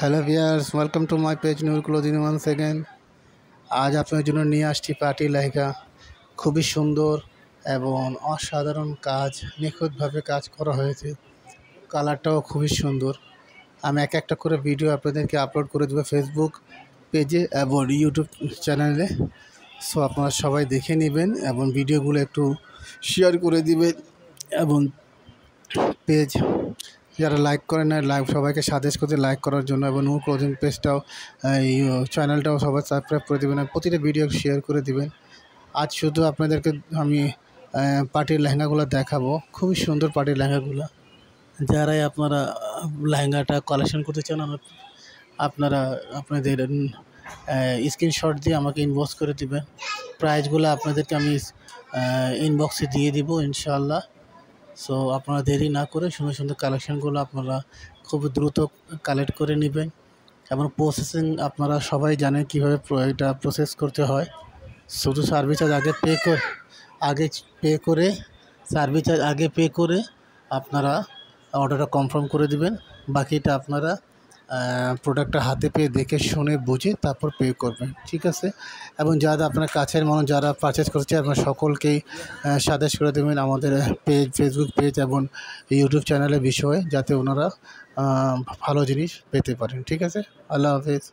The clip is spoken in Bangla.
Hello viewers, welcome to my page Noor clothing once again. আজ আপনার জন্য নিয়ে আসছি পার্টি লেহেঙ্গা। খুবই সুন্দর এবং অসাধারণ কাজ, নিখুঁতভাবে কাজ করা হয়েছে। কালারটাও খুবই সুন্দর। আমি এক একটা করে ভিডিও আপনাদেরকে আপলোড করে দেবো ফেসবুক পেজে এবং ইউটিউব চ্যানেলে। সো আপনারা সবাই দেখে নেবেন এবং ভিডিওগুলো একটু শেয়ার করে দিবেন এবং পেজ যারা লাইক করেন না, লাইক সবাইকে সাজেস্ট করতে লাইক করার জন্য এবং নূর ক্লোদিং পেজটাও এই চ্যানেলটাও সবাই সাবস্ক্রাইব করে দেবেন, প্রতিটা ভিডিও শেয়ার করে দিবেন। আজ শুধু আপনাদেরকে আমি পার্টির লেহেঙ্গাগুলো দেখাবো, খুবই সুন্দর পার্টির লেহেঙ্গাগুলো। যারাই আপনারা লেহেঙ্গাটা কালেকশন করতে চান, আপনারা আপনাদের স্ক্রিনশট দিয়ে আমাকে ইনবক্স করে দিবেন। প্রাইসগুলো আপনাদেরকে আমি ইনবক্সে দিয়ে দিব ইনশাআল্লাহ। সো আপনারা দেরি না করে সুন্দর সুন্দর কালেকশানগুলো আপনারা খুব দ্রুত কালেক্ট করে নেবেন এবং প্রসেসিং আপনারা সবাই জানেন কীভাবে এটা প্রসেস করতে হয়। শুধু সার্ভিস চার্জ আগে পে করে সার্ভিস চার্জ আগে পে করে আপনারা অর্ডারটা কনফার্ম করে দিবেন। বাকিটা আপনারা প্রোডাক্টটা হাতে পেয়ে দেখে শুনে বুঝে তারপর পে করবেন, ঠিক আছে? এবং যারা আপনার কাছের মানুষ যারা পারচেস করছে আপনার সকলকেই সাজেস্ট করে দেবেন আমাদের পেজ, ফেসবুক পেজ এবং ইউটিউব চ্যানেলের বিষয়ে, যাতে ওনারা ভালো জিনিস পেতে পারেন, ঠিক আছে? আল্লাহ হাফেজ।